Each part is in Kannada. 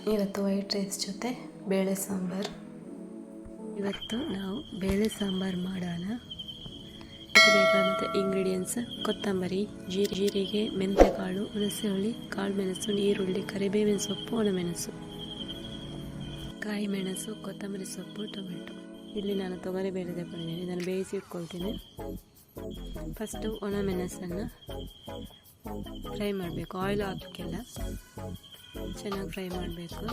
ಇವತ್ತು ವೈಟ್ ರೈಸ್ ಜೊತೆ ಬೇಳೆ ಸಾಂಬಾರು. ಇವತ್ತು ನಾವು ಬೇಳೆ ಸಾಂಬಾರು ಮಾಡೋಣ. ಇದಕ್ಕೆ ಬೇಕಾದಂಥ ಇಂಗ್ರೀಡಿಯೆಂಟ್ಸ್: ಕೊತ್ತಂಬರಿ, ಜೀರಿಗೆ, ಮೆಂತ್ಯಕಾಳು, ಹುಣಸೆಹುಳಿ, ಕಾಳು ಮೆಣಸು, ಈರುಳ್ಳಿ, ಕರಿಬೇವಿನ ಸೊಪ್ಪು, ಒಣಮೆಣಸು, ಕಾಯಿ ಮೆಣಸು, ಕೊತ್ತಂಬರಿ ಸೊಪ್ಪು, ಟೊಮೆಟೊ. ಇಲ್ಲಿ ನಾನು ತೊಗರಿಬೇಳೆ ತಗೊಂಡಿದ್ದೀನಿ, ಇದನ್ನು ಬೇಯಿಸಿ ಇಟ್ಕೊಳ್ತೀನಿ. ಫಸ್ಟು ಒಣಮೆಣಸನ್ನು ಫ್ರೈ ಮಾಡಬೇಕು, ಆಯಿಲ್ ಹಾಕಕ್ಕೆಲ್ಲ ಚೆನ್ನಾಗಿ ಫ್ರೈ ಮಾಡಬೇಕು.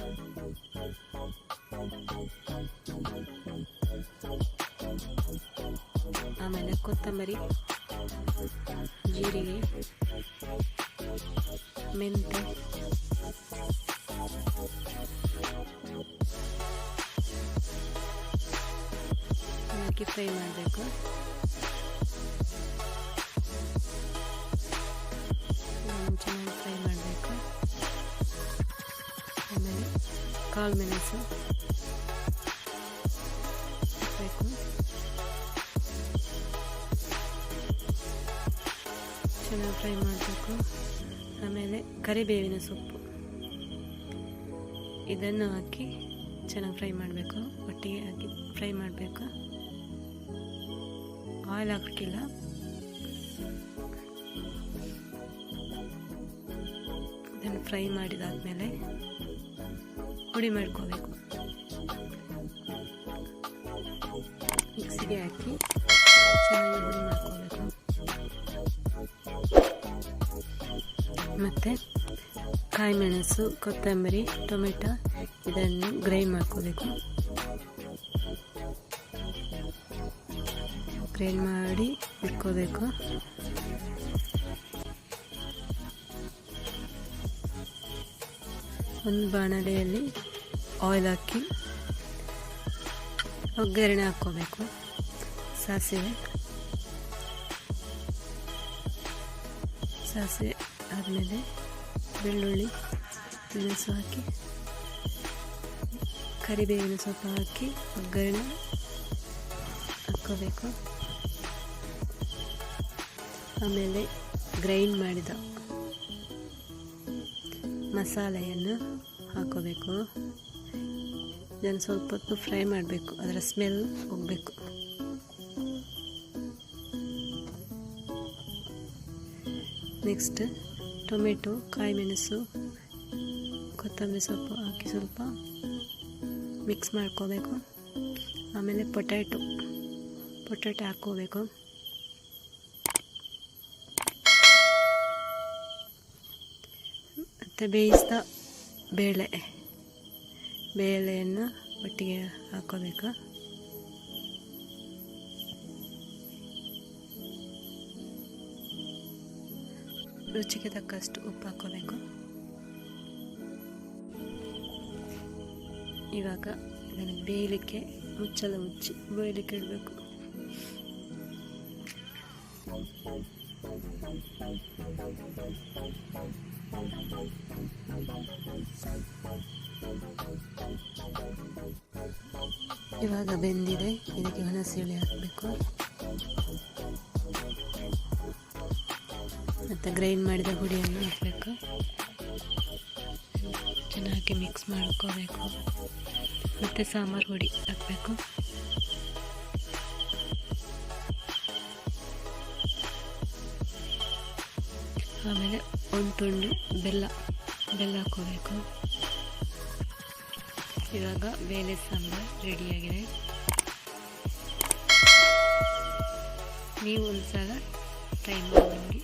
ಆಮೇಲೆ ಕೊತ್ತಂಬರಿ, ಜೀರಿಗೆ, ಮೆಂತ್ಯ, ಹಾಕಿ ಫ್ರೈ ಮಾಡಬೇಕು. ಚೆನ್ನಾಗಿ ಫ್ರೈ ಮಾಡಬೇಕು. ಆಮೇಲೆ ಕಾಳು ಮೆಣಸು ಹಾಕಬೇಕು. ಚೆನ್ನಾಗಿ ಫ್ರೈ ಮಾಡಬೇಕು. ಆಮೇಲೆ ಕರಿಬೇವಿನ ಸೊಪ್ಪು ಇದನ್ನು ಹಾಕಿ ಚೆನ್ನಾಗಿ ಫ್ರೈ ಮಾಡಬೇಕು. ಒಟ್ಟಿಗೆ ಹಾಕಿ ಫ್ರೈ ಮಾಡಬೇಕು. ಆಯಿಲ್ ಹಾಕಿಲ್ಲ. ಇದನ್ನು ಫ್ರೈ ಮಾಡಿದಾದ್ಮೇಲೆ ಪುಡಿ ಮಾಡ್ಕೋಬೇಕು. ಮಿಕ್ಸಿಗೆ ಹಾಕಿ ಚೆನ್ನಾಗಿ ಪುಡಿ ಮಾಡ್ಕೋಬೇಕು. ಮತ್ತು ಕಾಯಿ ಮೆಣಸು, ಕೊತ್ತಂಬರಿ, ಟೊಮೆಟೊ ಇದನ್ನು ಗ್ರೈಂಡ್ ಮಾಡ್ಕೋಬೇಕು. ಗ್ರೈಂಡ್ ಮಾಡಿ ಇಟ್ಕೋಬೇಕು. ಒಂದು ಬಾಣಲೆಯಲ್ಲಿ ಆಯಿಲ್ ಹಾಕಿ ಒಗ್ಗರಣೆ ಹಾಕ್ಕೋಬೇಕು. ಸಾಸಿವೆ ಆದಮೇಲೆ ಬೆಳ್ಳುಳ್ಳಿ, ಮೆಣಸು ಹಾಕಿ ಕರಿಬೇವಿನ ಸೊಪ್ಪು ಹಾಕಿ ಒಗ್ಗರಣೆ ಹಾಕ್ಕೋಬೇಕು. ಆಮೇಲೆ ಗ್ರೈಂಡ್ ಮಾಡಿದ ಮಸಾಲೆಯನ್ನು ಹಾಕೋಬೇಕು. ಇದನ್ನು ಸ್ವಲ್ಪ ಹೊತ್ತು ಫ್ರೈ ಮಾಡಬೇಕು, ಅದರ ಸ್ಮೆಲ್ ಹೋಗಬೇಕು. ನೆಕ್ಸ್ಟ್ ಟೊಮೆಟೊ, ಕಾಯಿ ಮೆಣಸು, ಕೊತ್ತಂಬರಿ ಸೊಪ್ಪು ಹಾಕಿ ಸ್ವಲ್ಪ ಮಿಕ್ಸ್ ಮಾಡ್ಕೋಬೇಕು. ಆಮೇಲೆ ಪೊಟ್ಯಾಟೊ ಹಾಕ್ಕೋಬೇಕು. ಮತ್ತು ಬೇಯಿಸಿದ ಬೇಳೆಯನ್ನು ಒಟ್ಟಿಗೆ ಹಾಕ್ಕೋಬೇಕು. ರುಚಿಗೆ ತಕ್ಕಷ್ಟು ಉಪ್ಪು ಹಾಕ್ಕೋಬೇಕು. ಇವಾಗ ಇದನ್ನು ಬೇಯಲಿಕ್ಕೆ ಮುಚ್ಚಳ ಮುಚ್ಚಿ ಬೇಯಲಿಕ್ಕೆ ಇಡಬೇಕು. ಇವಾಗ ಬೆಂದಿದೆ. ಇದಕ್ಕೆ ಹುಣಸೆಹುಳಿ ಹಾಕಬೇಕು. ಮತ್ತು ಗ್ರೈಂಡ್ ಮಾಡಿದ ಹುಡಿಯನ್ನು ಹಾಕಬೇಕು. ಚೆನ್ನಾಗಿ ಮಿಕ್ಸ್ ಮಾಡ್ಕೋಬೇಕು. ಮತ್ತು ಸಾಂಬಾರು ಹುಡಿ ಹಾಕಬೇಕು. ಆಮೇಲೆ ಒಂದು ತುಂಡು ಬೆಲ್ಲ ಹಾಕ್ಕೋಬೇಕು. ಇವಾಗ ಬೇಳೆ ಸಾಂಬಾರು ರೆಡಿಯಾಗಿದೆ. ನೀವು ಒಂದು ಸಲ ಟ್ರೈ ಮಾಡಿ.